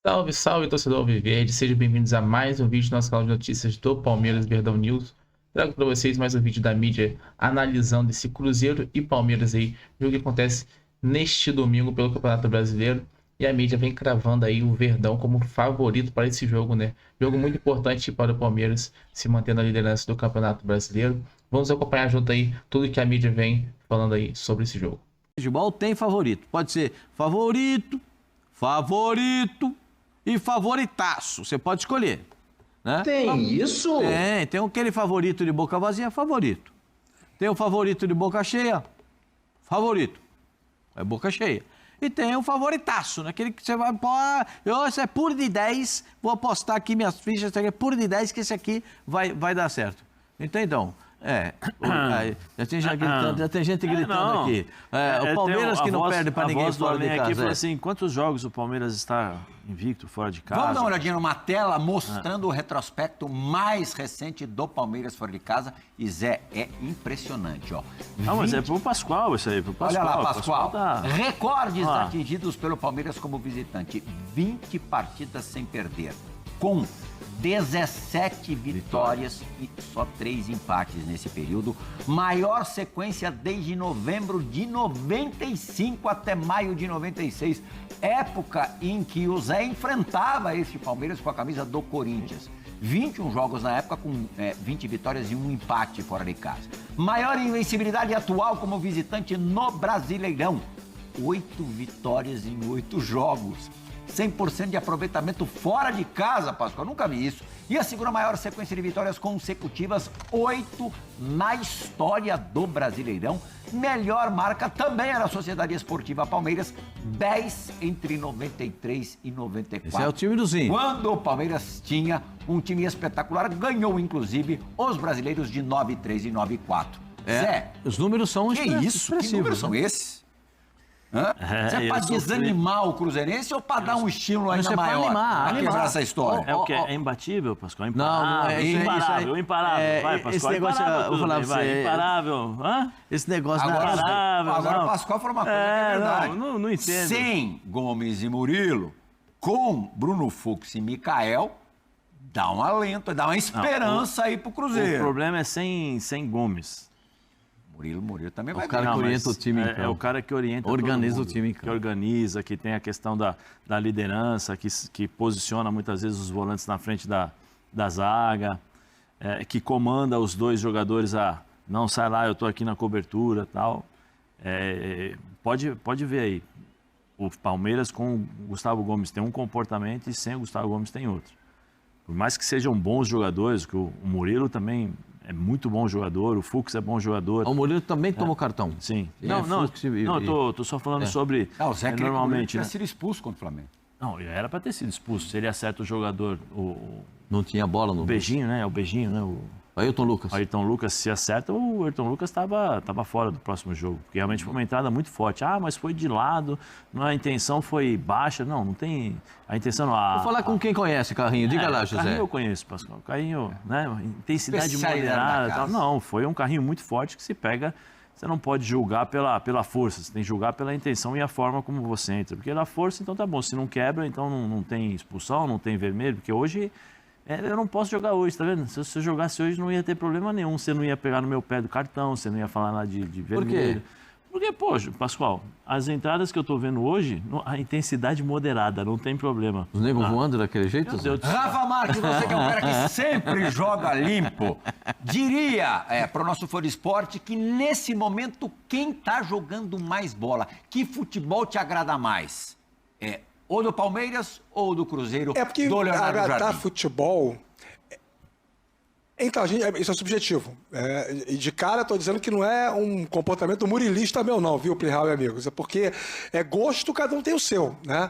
Salve, salve, torcedor Alviverde. Sejam bem-vindos a mais um vídeo do nosso canal de notícias do Palmeiras Verdão News. Trago para vocês mais um vídeo da mídia analisando esse Cruzeiro e Palmeiras aí, jogo que acontece neste domingo pelo Campeonato Brasileiro. E a mídia vem cravando aí o Verdão como favorito para esse jogo, né? Jogo muito importante para o Palmeiras se manter na liderança do Campeonato Brasileiro. Vamos acompanhar junto aí tudo que a mídia vem falando aí sobre esse jogo. Futebol tem favorito. Pode ser favorito, favorito e favoritaço. Você pode escolher. Né? Tem isso? Tem aquele favorito de boca vazia, favorito. Tem o favorito de boca cheia, favorito. É boca cheia. E tem o favoritaço, né? Aquele que você vai... Esse é puro de 10, vou apostar aqui minhas fichas, esse aqui é puro de 10 que esse aqui vai dar certo. Então... já tem gente gritando aqui. O Palmeiras que não perde para ninguém fora de casa. Aqui falou assim, quantos jogos o Palmeiras está invicto fora de casa? Vamos dar uma olhadinha numa tela mostrando o retrospecto mais recente do Palmeiras fora de casa. E Zé, é impressionante, ó. Mas é pro Pascoal isso aí, pro Pascoal. Olha lá, Pascoal. Tá... Recordes atingidos pelo Palmeiras como visitante. 20 partidas sem perder. Com 17 vitórias e só 3 empates nesse período. Maior sequência desde novembro de 95 até maio de 96. Época em que o Zé enfrentava este Palmeiras com a camisa do Corinthians. 21 jogos na época com 20 vitórias e 1 empate fora de casa. Maior invencibilidade atual como visitante no Brasileirão. 8 vitórias em 8 jogos. 100% de aproveitamento fora de casa, Pascoal. Nunca vi isso. E a segunda maior sequência de vitórias consecutivas, 8 na história do Brasileirão. Melhor marca também era a Sociedade Esportiva Palmeiras, 10 entre 93 e 94. Esse é o time do Zinho. Quando o Palmeiras tinha um time espetacular, ganhou inclusive os brasileiros de 9-3 e 9-4. Zé, os números são expressivos. Que números são esses? Isso é pra desanimar o cruzeirense ou pra dar um estímulo ainda maior? Pra quebrar essa história? É o que? É imbatível, Pascoal? Não é imparável, imparável. Vai, Pascoal, esse negócio, imparável. Eu vou falar pra você, imparável. Esse negócio... Agora o Pascoal falou uma coisa que é verdade. Não entendo. Sem Gomes e Murilo, com Bruno Fux e Micael, dá um alento, dá uma esperança aí pro Cruzeiro. O problema é sem Gomes. Murilo também vai o cara que orienta o time, é o cara que orienta organiza o time, que organiza, que tem a questão da liderança, que posiciona muitas vezes os volantes na frente da zaga, que comanda os dois jogadores não sai lá, eu tô aqui na cobertura, tal. Pode ver aí, o Palmeiras com o Gustavo Gomes tem um comportamento e sem o Gustavo Gomes tem outro. Por mais que sejam bons jogadores, que o Murilo também é muito bom jogador, o Fux é bom jogador. O Murilo também tomou cartão. Sim. Tô só falando sobre... o Zé normalmente tinha sido expulso contra o Flamengo. Não, ele era para ter sido expulso. Se ele acerta o jogador, não tinha bola no... O beijinho, né? O beijinho, né? O Ayrton Lucas. O Ayrton Lucas, se acerta, o Ayrton Lucas estava fora do próximo jogo. Porque realmente foi uma entrada muito forte. Mas foi de lado, a intenção foi baixa. Não tem... A intenção não... Vou falar com quem conhece, Carrinho. Diga lá, José. Carrinho eu conheço, Pascoal. Carrinho, né? Intensidade moderada e tal. Não, foi um carrinho muito forte que se pega... Você não pode julgar pela força, você tem que julgar pela intenção e a forma como você entra. Porque na força, então tá bom. Se não quebra, então não tem expulsão, não tem vermelho. Porque hoje... eu não posso jogar hoje, tá vendo? Se eu jogasse hoje não ia ter problema nenhum. Você não ia pegar no meu pé do cartão, você não ia falar nada de vermelho. Por quê? Porque, Pascoal, as entradas que eu tô vendo hoje, a intensidade moderada, não tem problema. Os negros voando daquele jeito? Rafa Marques, você que é um cara que sempre joga limpo, diria pro nosso fã de esporte que nesse momento quem tá jogando mais bola, que futebol te agrada mais? Ou do Palmeiras ou do Cruzeiro? Porque do agradar futebol... Então, isso é subjetivo. E de cara, estou dizendo que não é um comportamento murilista meu, não, viu, Plihal e amigos? É porque gosto, cada um tem o seu, né?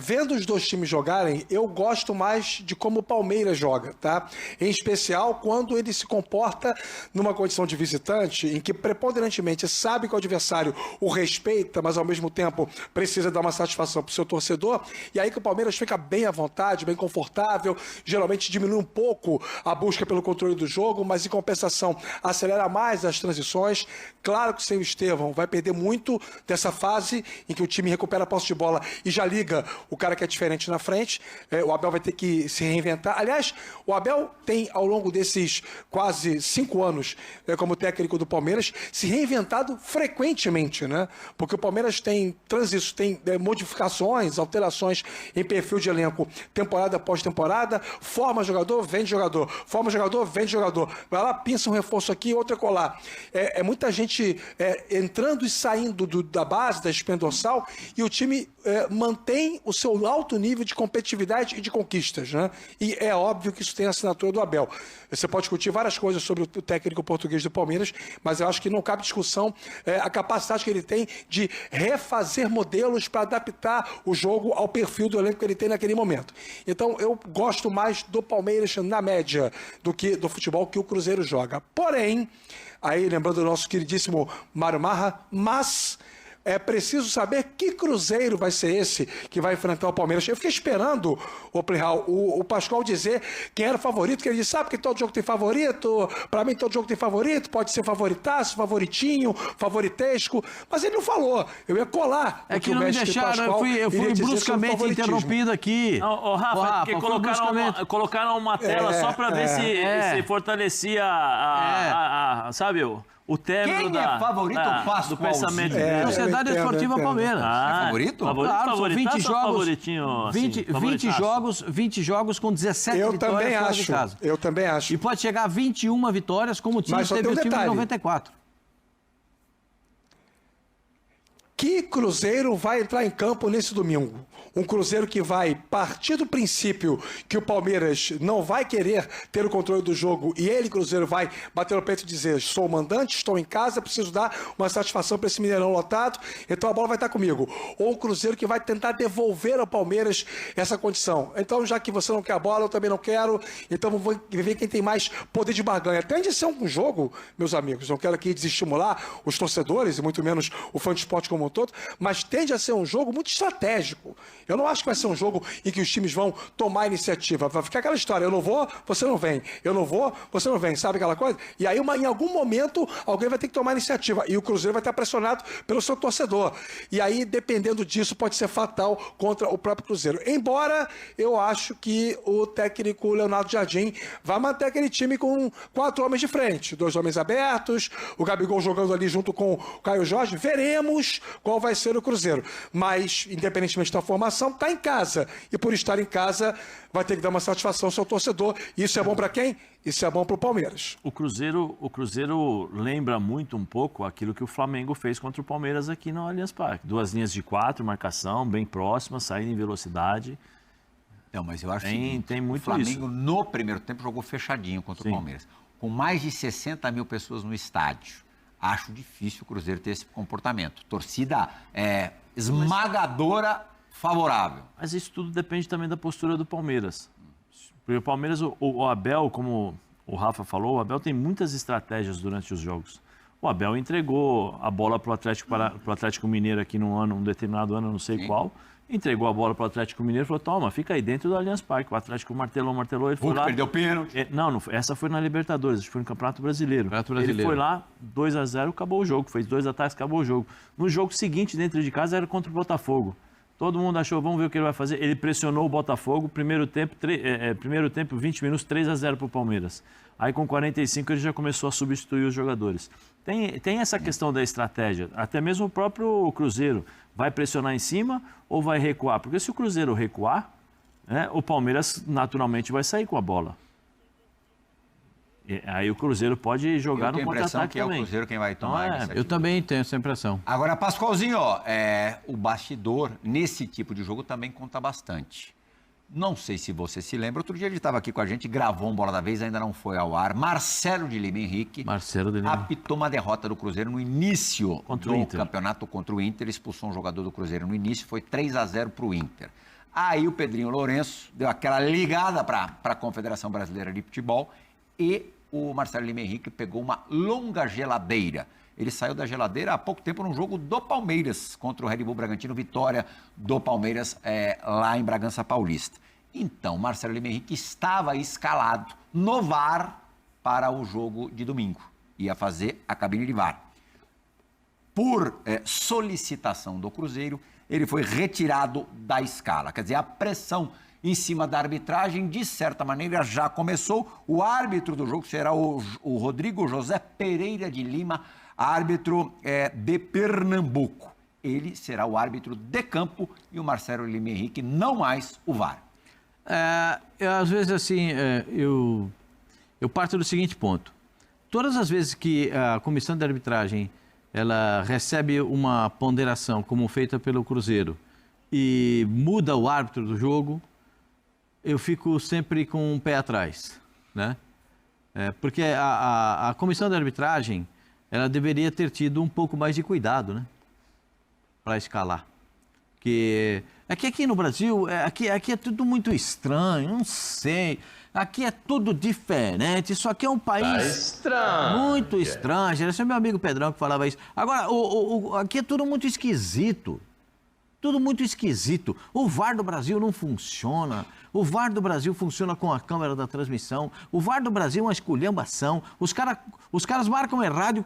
Vendo os dois times jogarem, eu gosto mais de como o Palmeiras joga, tá? Em especial quando ele se comporta numa condição de visitante, em que preponderantemente sabe que o adversário o respeita, mas ao mesmo tempo precisa dar uma satisfação para o seu torcedor, e aí que o Palmeiras fica bem à vontade, bem confortável, geralmente diminui um pouco a busca pelo controle controle do jogo, mas em compensação acelera mais as transições. Claro que sem o Estevão vai perder muito dessa fase em que o time recupera a posse de bola e já liga o cara que é diferente na frente. O Abel vai ter que se reinventar. Aliás, o Abel tem, ao longo desses quase 5 anos como técnico do Palmeiras, se reinventado frequentemente, né? Porque o Palmeiras tem modificações, alterações em perfil de elenco, temporada após temporada, forma jogador, vende jogador, forma jogador, vende jogador. Vai lá, pinça um reforço aqui, outro colar. É muita gente entrando e saindo da base, da espinha dorsal, e o time mantém o seu alto nível de competitividade e de conquistas, né? E é óbvio que isso tem a assinatura do Abel. Você pode discutir várias coisas sobre o técnico português do Palmeiras, mas eu acho que não cabe discussão a capacidade que ele tem de refazer modelos para adaptar o jogo ao perfil do elenco que ele tem naquele momento. Então, eu gosto mais do Palmeiras na média do que do futebol que o Cruzeiro joga. Porém, aí lembrando do nosso queridíssimo Mário Marra, mas é preciso saber que Cruzeiro vai ser esse que vai enfrentar o Palmeiras. Eu fiquei esperando, o Pascoal dizer quem era o favorito, que ele disse, sabe que todo jogo tem favorito? Para mim todo jogo tem favorito, pode ser favoritaço, favoritinho, favoritesco, mas ele não falou. Eu ia colar. É que não me deixaram, eu fui bruscamente interrompido aqui. Não, Rafa, porque colocaram uma tela só para ver se fortalecia sabe, o término Quem é favorito do pensamento. Sociedade Esportiva Palmeiras. É favorito? Claro, são 20 jogos, Favoritinho, 20 jogos com 17 eu vitórias também fora acho, de casa. Eu também acho. E pode chegar a 21 vitórias, como o time Mas só teve tem um o time em detalhe. 94. Que Cruzeiro vai entrar em campo nesse domingo? Um Cruzeiro que vai partir do princípio que o Palmeiras não vai querer ter o controle do jogo e ele, Cruzeiro, vai bater no peito e dizer, sou o mandante, estou em casa, preciso dar uma satisfação para esse Mineirão lotado, então a bola vai estar comigo. Ou um Cruzeiro que vai tentar devolver ao Palmeiras essa condição. Então, já que você não quer a bola, eu também não quero, então vamos ver quem tem mais poder de barganha. Tende a ser um jogo, meus amigos, não quero aqui desestimular os torcedores e muito menos o fã de esporte como um todo, mas tende a ser um jogo muito estratégico. Eu não acho que vai ser um jogo em que os times vão tomar iniciativa. Vai ficar aquela história, eu não vou, você não vem. Eu não vou, você não vem. Sabe aquela coisa? E aí, em algum momento, alguém vai ter que tomar iniciativa. E o Cruzeiro vai estar pressionado pelo seu torcedor. E aí, dependendo disso, pode ser fatal contra o próprio Cruzeiro. Embora eu acho que o técnico Leonardo Jardim vai manter aquele time com 4 homens de frente. 2 homens abertos, o Gabigol jogando ali junto com o Caio Jorge. Veremos qual vai ser o Cruzeiro. Mas, independentemente da formação, está em casa. E por estar em casa, vai ter que dar uma satisfação ao seu torcedor. E isso é bom para quem? Isso é bom para o Palmeiras. O Cruzeiro lembra muito um pouco aquilo que o Flamengo fez contra o Palmeiras aqui no Allianz Parque. 2 linhas de 4, marcação bem próxima, saindo em velocidade. Não, mas eu acho tem muito o Flamengo isso. No primeiro tempo jogou fechadinho contra o Palmeiras. Com mais de 60 mil pessoas no estádio. Acho difícil o Cruzeiro ter esse comportamento. Torcida esmagadora favorável. Mas isso tudo depende também da postura do Palmeiras. Porque o Palmeiras, o Abel, como o Rafa falou, o Abel tem muitas estratégias durante os jogos. O Abel entregou a bola para o Atlético Mineiro aqui num determinado ano, não sei qual. Entregou a bola para o Atlético Mineiro e falou, toma, fica aí dentro do Allianz Parque. O Atlético martelou, ele foi lá... perdeu o pênalti. Não, essa foi na Libertadores, foi no Campeonato Brasileiro. Ele foi lá, 2-0, acabou o jogo. Fez 2 ataques, acabou o jogo. No jogo seguinte, dentro de casa, era contra o Botafogo. Todo mundo achou, vamos ver o que ele vai fazer. Ele pressionou o Botafogo, primeiro tempo 20 minutos, 3-0 para o Palmeiras. Aí com 45 ele já começou a substituir os jogadores. Tem essa questão da estratégia. Até mesmo o próprio Cruzeiro vai pressionar em cima ou vai recuar? Porque se o Cruzeiro recuar, o Palmeiras naturalmente vai sair com a bola. Aí o Cruzeiro pode jogar no contra-ataque também. É o Cruzeiro quem vai tomar a iniciativa. Eu também tenho essa impressão. Agora, Pascoalzinho, o bastidor nesse tipo de jogo também conta bastante. Não sei se você se lembra, outro dia ele estava aqui com a gente, gravou um Bola da Vez, ainda não foi ao ar. Marcelo de Lima Henrique apitou uma derrota do Cruzeiro no início do campeonato contra o Inter, expulsou um jogador do Cruzeiro no início, foi 3-0 para o Inter. Aí o Pedrinho Lourenço deu aquela ligada para a Confederação Brasileira de Futebol e o Marcelo Lima Henrique pegou uma longa geladeira. Ele saiu da geladeira há pouco tempo num jogo do Palmeiras contra o Red Bull Bragantino, vitória do Palmeiras lá em Bragança Paulista. Então, Marcelo Lima Henrique estava escalado no VAR para o jogo de domingo. Ia fazer a cabine de VAR. Por solicitação do Cruzeiro, ele foi retirado da escala. Quer dizer, a pressão em cima da arbitragem, de certa maneira, já começou. O árbitro do jogo será o Rodrigo José Pereira de Lima, árbitro de Pernambuco. Ele será o árbitro de campo e o Marcelo Lima Henrique, não mais o VAR. Às vezes, assim, eu parto do seguinte ponto. Todas as vezes que a comissão de arbitragem ela recebe uma ponderação como feita pelo Cruzeiro e muda o árbitro do jogo, eu fico sempre com um pé atrás, né? Porque a comissão de arbitragem ela deveria ter tido um pouco mais de cuidado, né? Para escalar. Que aqui no Brasil, aqui é tudo muito estranho, não sei. Aqui é tudo diferente. Isso aqui é um país estranho. Muito estranho. Esse é meu amigo Pedrão que falava isso. Agora, aqui é tudo muito esquisito. Tudo muito esquisito. O VAR do Brasil não funciona. O VAR do Brasil funciona com a câmera da transmissão. O VAR do Brasil é uma esculhambação. Os caras marcam errado e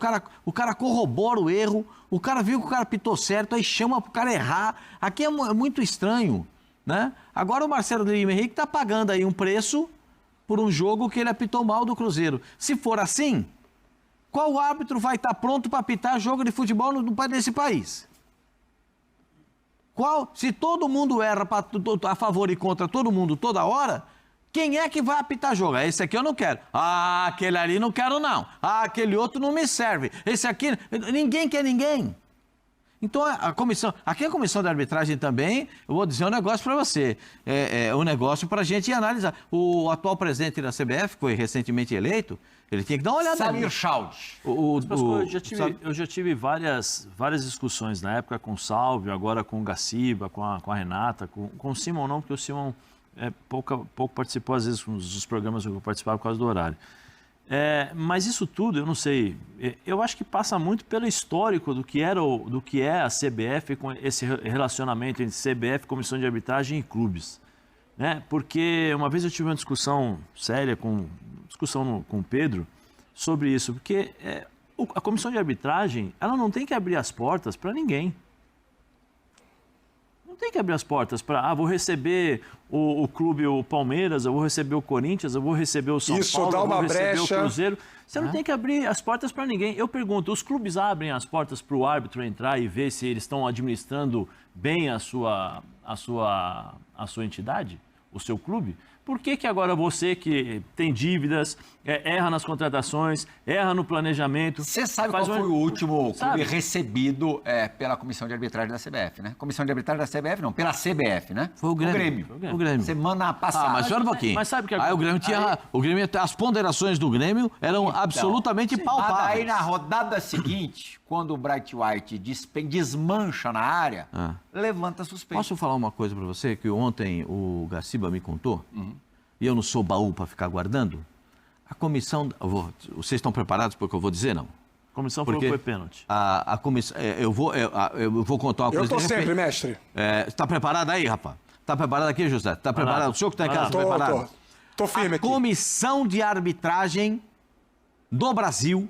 o cara corrobora o erro. O cara viu que o cara pitou certo, aí chama pro cara errar. Aqui é muito estranho, né? Agora o Marcelo Lima Henrique está pagando aí um preço por um jogo que ele apitou mal do Cruzeiro. Se for assim, qual árbitro vai estar pronto para apitar jogo de futebol nesse país? Se todo mundo erra a favor e contra todo mundo toda hora, quem é que vai apitar jogo? Esse aqui eu não quero. Aquele ali não quero não. Aquele outro não me serve. Esse aqui, ninguém quer ninguém. Então, aqui a comissão de arbitragem também, eu vou dizer um negócio para você, um negócio para a gente analisar. O atual presidente da CBF, que foi recentemente eleito, ele tinha que dar uma olhada. Samir Chaud. Eu já tive várias discussões na época com o Salvio, agora com o Gaciba, com a Renata, com o Simon não, porque o Simon pouco participou às vezes dos programas que eu participava por causa do horário. Mas isso tudo, eu não sei, eu acho que passa muito pelo histórico do que é a CBF com esse relacionamento entre CBF, Comissão de Arbitragem e clubes. Né? Porque uma vez eu tive uma discussão séria com o Pedro sobre isso, porque a Comissão de Arbitragem ela não tem que abrir as portas para ninguém. Não tem que abrir as portas para, vou receber o clube, o Palmeiras, eu vou receber o Corinthians, eu vou receber o São Paulo, eu vou receber o Cruzeiro. Você não tem que abrir as portas para ninguém. Eu pergunto, os clubes abrem as portas para o árbitro entrar e ver se eles estão administrando bem a sua entidade, o seu clube? Por que agora você que tem dívidas, erra nas contratações, erra no planejamento... Você sabe qual foi o último clube recebido pela Comissão de Arbitragem da CBF, né? Comissão de Arbitragem da CBF, não, pela CBF, né? Foi o Grêmio. O Grêmio. Semana passada. Mas olha um pouquinho. Mas sabe que o Grêmio tinha... as ponderações do Grêmio eram absolutamente palpáveis. Mas aí na rodada seguinte, quando o Bright White desmancha na área, levanta suspeita. Posso falar uma coisa para você que ontem o Gaciba me contou? E eu não sou baú para ficar guardando? A comissão... Vocês estão preparados para o que eu vou dizer, não? A comissão falou que foi pênalti. A comissão... Eu vou contar uma coisa... Eu estou sempre, mestre. Está preparado aí, rapaz? Está preparado aqui, José? Está preparado? O senhor que está em casa, está preparado? Estou firme aqui. A comissão de arbitragem do Brasil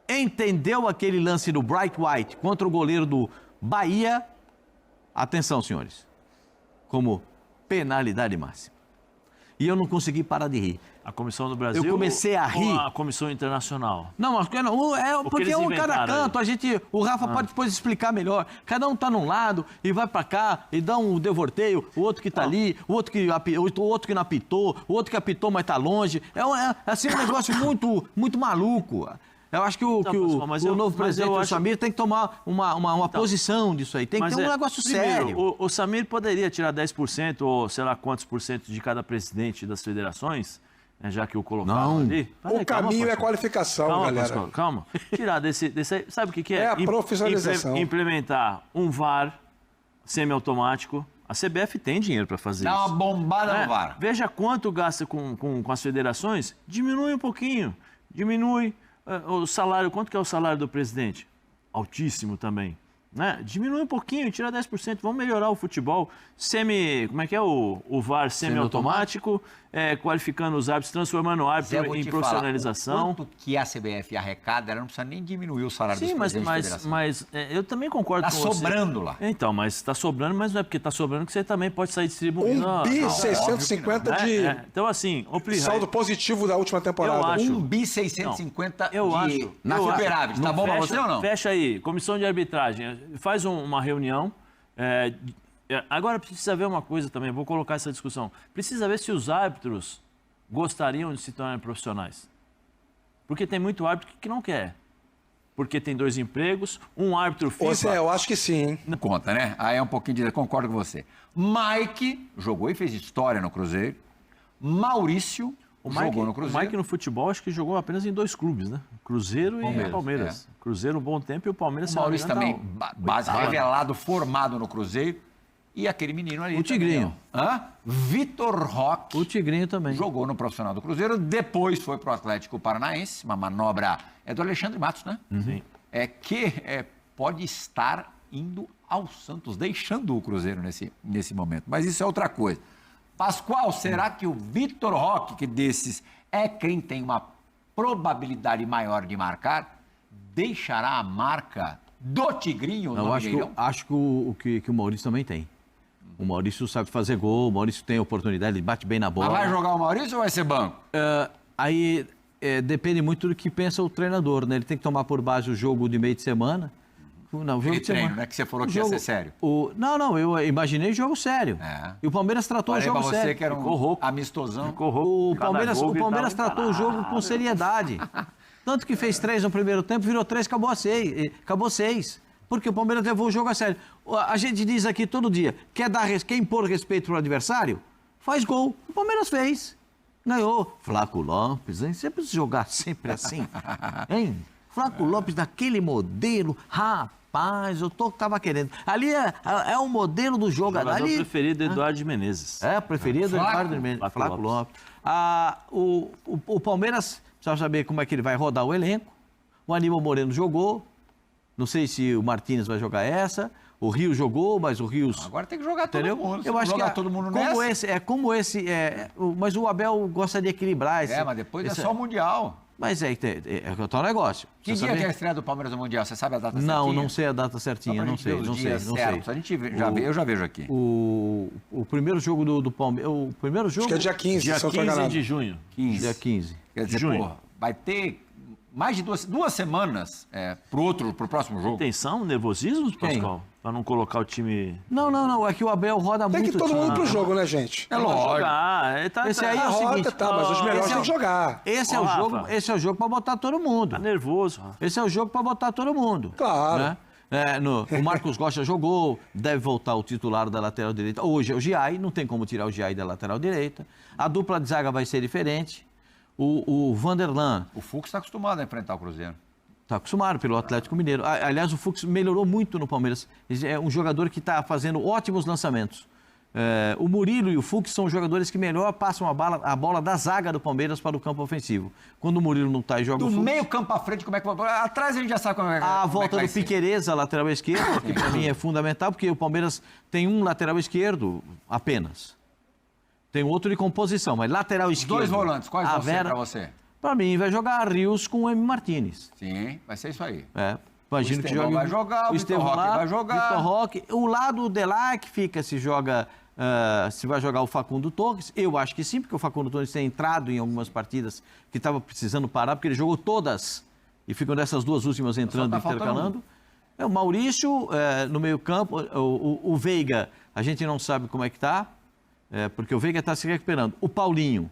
entendeu aquele lance do Bright White contra o goleiro do Bahia, atenção, senhores, como penalidade máxima. E eu não consegui parar de rir. A Comissão do Brasil? Eu comecei a rir. Ou a Comissão Internacional? Não, porque um cada canto. O Rafa pode depois explicar melhor. Cada um tá num lado e vai para cá e dá um devorteio, o outro que tá ali, o outro que não apitou, o outro que apitou, mas tá longe. Assim, um negócio muito maluco. Eu acho que o novo presidente, o Samir, tem que tomar uma posição disso aí. Tem que ter um negócio sério. O Samir poderia tirar 10% ou sei lá quantos por cento de cada presidente das federações, já que o colocaram ali. O caminho é qualificação, galera. Pascoal, calma. Tirar desse aí. Sabe o que é? É a profissionalização. Implementar um VAR semiautomático. A CBF tem dinheiro para fazer isso. Dá uma bombada no VAR. Veja quanto gasta com as federações. Diminui um pouquinho. Diminui. O salário, quanto que é o salário do presidente? Altíssimo também. né? Diminui um pouquinho, tira 10%, vamos melhorar o futebol. Como é que é o VAR semi-automático, qualificando os árbitros, transformando o árbitro em profissionalização. Quanto que a CBF arrecada, ela não precisa nem diminuir o salário dos presidentes da federação. Mas eu também concordo com você. Está sobrando lá. Então, mas está sobrando, mas não é porque está sobrando que você também pode sair distribuindo. 1.650 de Então, assim, saldo positivo da última temporada. Eu acho. 1.650 na superávit. Tá bom para você ou não? Fecha aí, comissão de arbitragem, faz uma reunião. Agora precisa ver uma coisa também, vou colocar essa discussão. Precisa ver se os árbitros gostariam de se tornarem profissionais. Porque tem muito árbitro que não quer. Porque tem 2 empregos, um árbitro FIFA... eu acho que sim, hein? Não conta, né? Aí é um pouquinho de... Concordo com você. Mike jogou e fez história no Cruzeiro. Maurício jogou no Cruzeiro. O Mike no futebol acho que jogou apenas em 2 clubes, né? Cruzeiro e Palmeiras. Cruzeiro um bom tempo e o Palmeiras... O Maurício também, base revelado, formado no Cruzeiro. E aquele menino ali... O Tigrinho. Vitor Roque. O Tigrinho também. Jogou no profissional do Cruzeiro, depois foi pro Atlético Paranaense, uma manobra... É do Alexandre Matos, né? Sim. Pode estar indo ao Santos, deixando o Cruzeiro nesse momento. Mas isso é outra coisa. Pascoal, será que o Vitor Roque, que desses é quem tem uma probabilidade maior de marcar, deixará a marca do Tigrinho no Mineirão? Acho que o Maurício também tem. O Maurício sabe fazer gol, o Maurício tem oportunidade, ele bate bem na bola. Mas vai jogar o Maurício ou vai ser banco? Aí depende muito do que pensa o treinador, né? Ele tem que tomar por base o jogo de meio de semana. Não, o jogo de treino, semana. né? Que você falou que ia ser sério. Não, eu imaginei jogo sério. E o Palmeiras tratou o jogo sério. Você que era um amistosão. O Palmeiras tratou o jogo com seriedade. Tanto que fez 3 no primeiro tempo, virou 3, acabou 6. Porque o Palmeiras levou o jogo a sério. A gente diz aqui todo dia, quer impor respeito para o adversário? Faz gol. O Palmeiras fez. Ganhou. Flaco Lopes, hein? Você precisa jogar sempre assim, hein? Flaco Lopes daquele modelo, rapaz, eu tava querendo. Ali é o modelo do jogo. O jogador preferido é Eduardo Menezes. Preferido é Eduardo Menezes. Flaco Lopes. O Palmeiras, precisa saber como é que ele vai rodar o elenco. O Aníbal Moreno jogou. Não sei se o Martínez vai jogar essa. O Rio jogou, mas o Rio... Agora tem que jogar todo mundo. Eu acho que todo mundo mas o Abel gosta de equilibrar. Mas depois é só o Mundial. Mas é o tal negócio. Que dia que é a estreia do Palmeiras no Mundial? Você sabe a data certinha? Não sei a data certinha, não sei. A gente eu já vejo aqui. O primeiro jogo do Palmeiras... O primeiro jogo... Acho que é dia 15, dia 15 de junho. Dia 15. Quer dizer, junho. Vai ter mais de duas semanas pro próximo jogo. Intenção, nervosismo, Pascoal? Para não colocar o time... Não. É que o Abel roda muito. Tem que ir todo mundo pro jogo, né, gente? É lógico. Esse aí é o seguinte... mas os melhores têm que jogar. Esse é o jogo para botar todo mundo. Tá nervoso, Rafa. Esse é o jogo para botar todo mundo. Claro. Né? O Marcos Rocha jogou, deve voltar o titular da lateral direita. Hoje é o Giai, não tem como tirar o Giai da lateral direita. A dupla de zaga vai ser diferente. O Vanderlan... O Fux está acostumado a enfrentar o Cruzeiro. Está acostumado pelo Atlético Mineiro. Aliás, o Fux melhorou muito no Palmeiras. É um jogador que está fazendo ótimos lançamentos. O Murilo e o Fux são jogadores que melhor passam a bola da zaga do Palmeiras para o campo ofensivo. Quando o Murilo não está e joga o Fux... Do meio campo à frente, como é que vai... Atrás a gente já sabe como é que vai ser. A volta do Piquerez, a lateral esquerda, que para mim é fundamental, porque o Palmeiras tem um lateral esquerdo apenas. Tem outro de composição, mas lateral esquerdo... 2 volantes, quais vão ser para você? Para mim, vai jogar Rios com o M. Martínez. Sim, vai ser isso aí. Imagino que vai jogar, o Vitor Roque vai jogar. Vitor Roque. O lado de lá que fica se vai jogar o Facundo Torres. Eu acho que sim, porque o Facundo Torres tem entrado em algumas partidas que estava precisando parar, porque ele jogou todas e ficam dessas 2 últimas entrando e intercalando. O Maurício, no meio campo, o Veiga, a gente não sabe como é que está, porque o Veiga está se recuperando. O Paulinho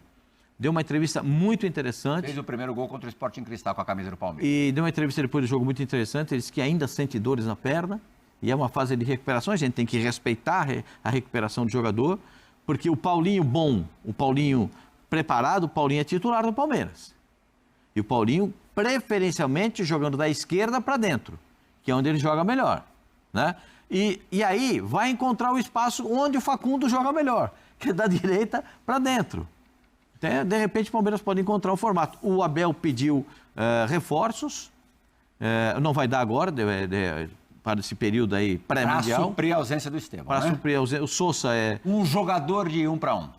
deu uma entrevista muito interessante. Fez o primeiro gol contra o Sporting Cristal com a camisa do Palmeiras. E deu uma entrevista depois do jogo muito interessante. Ele disse que ainda sente dores na perna. E é uma fase de recuperação. A gente tem que respeitar a recuperação do jogador. Porque o Paulinho bom, o Paulinho preparado, o Paulinho é titular do Palmeiras. E o Paulinho, preferencialmente, jogando da esquerda para dentro. Que é onde ele joga melhor. Né? E aí vai encontrar o espaço onde o Facundo joga melhor. Que é da direita para dentro. De repente, o Palmeiras pode encontrar um formato. O Abel pediu reforços, não vai dar agora, para esse período aí Para pré-mundial. suprir a ausência do Estevão, Para né? suprir a ausência. O Sousa é... Um jogador de 1 para 1.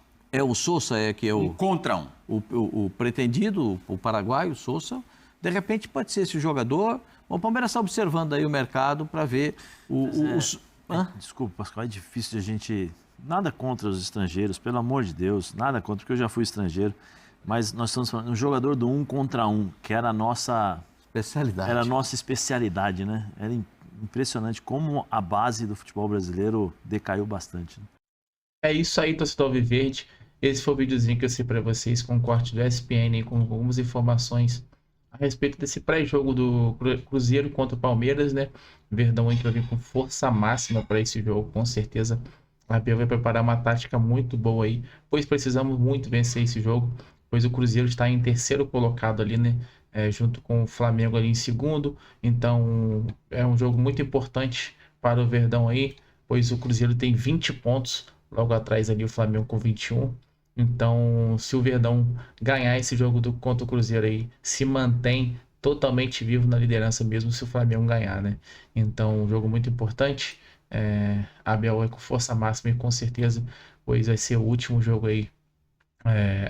O Sousa é que é Um contra 1. o pretendido, o paraguaio, o Sousa. De repente pode ser esse jogador. O Palmeiras está observando aí o mercado para ver os... Hã? Desculpa, Pascoal, é difícil de a gente... Nada contra os estrangeiros, pelo amor de Deus, nada contra, porque eu já fui estrangeiro. Mas nós estamos falando de um jogador do 1 contra 1, que era a nossa... Especialidade. Era a nossa especialidade, né? Era impressionante como a base do futebol brasileiro decaiu bastante. Né? É isso aí, torcedor Alviverde. Esse foi o videozinho que eu sei para vocês com o corte do ESPN e com algumas informações a respeito desse pré-jogo do Cruzeiro contra o Palmeiras, né? Verdão aí que vai vir com força máxima para esse jogo, com certeza. A Abel vai preparar uma tática muito boa aí, pois precisamos muito vencer esse jogo, pois o Cruzeiro está em terceiro colocado ali, né? Junto com o Flamengo ali em segundo. Então é um jogo muito importante para o Verdão aí, pois o Cruzeiro tem 20 pontos, logo atrás ali o Flamengo com 21. Então, se o Verdão ganhar esse jogo contra o Cruzeiro aí, se mantém totalmente vivo na liderança mesmo se o Flamengo ganhar, né? Então, um jogo muito importante. Abel é com força máxima e com certeza, pois vai ser o último jogo aí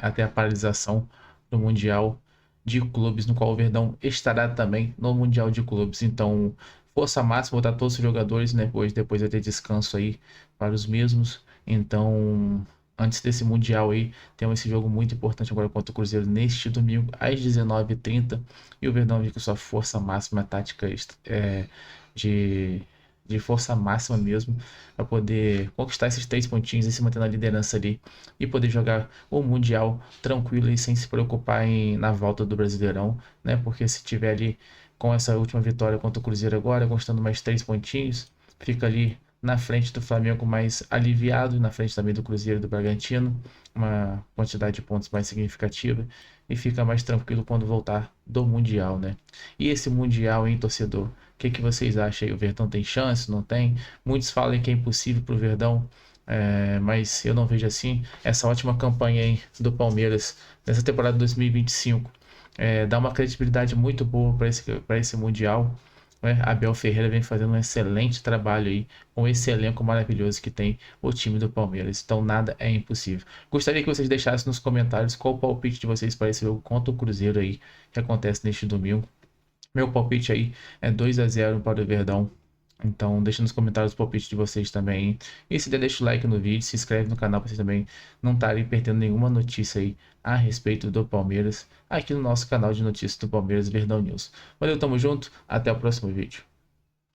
até a paralisação do Mundial de Clubes, no qual o Verdão estará também no Mundial de Clubes. Então, força máxima, botar todos os jogadores, né? Pois depois vai ter descanso aí para os mesmos. Então, antes desse Mundial aí, temos esse jogo muito importante agora contra o Cruzeiro neste domingo, às 19h30. E o Verdão vem com sua força máxima, tática de força máxima mesmo, para poder conquistar esses 3 pontinhos e se manter na liderança ali e poder jogar o Mundial tranquilo e sem se preocupar na volta do Brasileirão, né? Porque se tiver ali com essa última vitória contra o Cruzeiro agora, conquistando mais 3 pontinhos, fica ali na frente do Flamengo mais aliviado, na frente também do Cruzeiro e do Bragantino, uma quantidade de pontos mais significativa, e fica mais tranquilo quando voltar do Mundial, né? E esse Mundial, hein, torcedor? O que vocês acham aí? O Verdão tem chance? Não tem? Muitos falam que é impossível para o Verdão, mas eu não vejo assim. Essa ótima campanha aí do Palmeiras nessa temporada 2025 dá uma credibilidade muito boa para esse Mundial. Abel Ferreira vem fazendo um excelente trabalho aí com esse elenco maravilhoso que tem o time do Palmeiras. Então nada é impossível. Gostaria que vocês deixassem nos comentários qual o palpite de vocês para esse jogo contra o Cruzeiro aí que acontece neste domingo. Meu palpite aí é 2-0 para o Verdão. Então deixa nos comentários o palpite de vocês também, hein? E se der, deixa o like no vídeo, se inscreve no canal para vocês também não estarem perdendo nenhuma notícia aí a respeito do Palmeiras aqui no nosso canal de notícias do Palmeiras Verdão News. Valeu, tamo junto, até o próximo vídeo.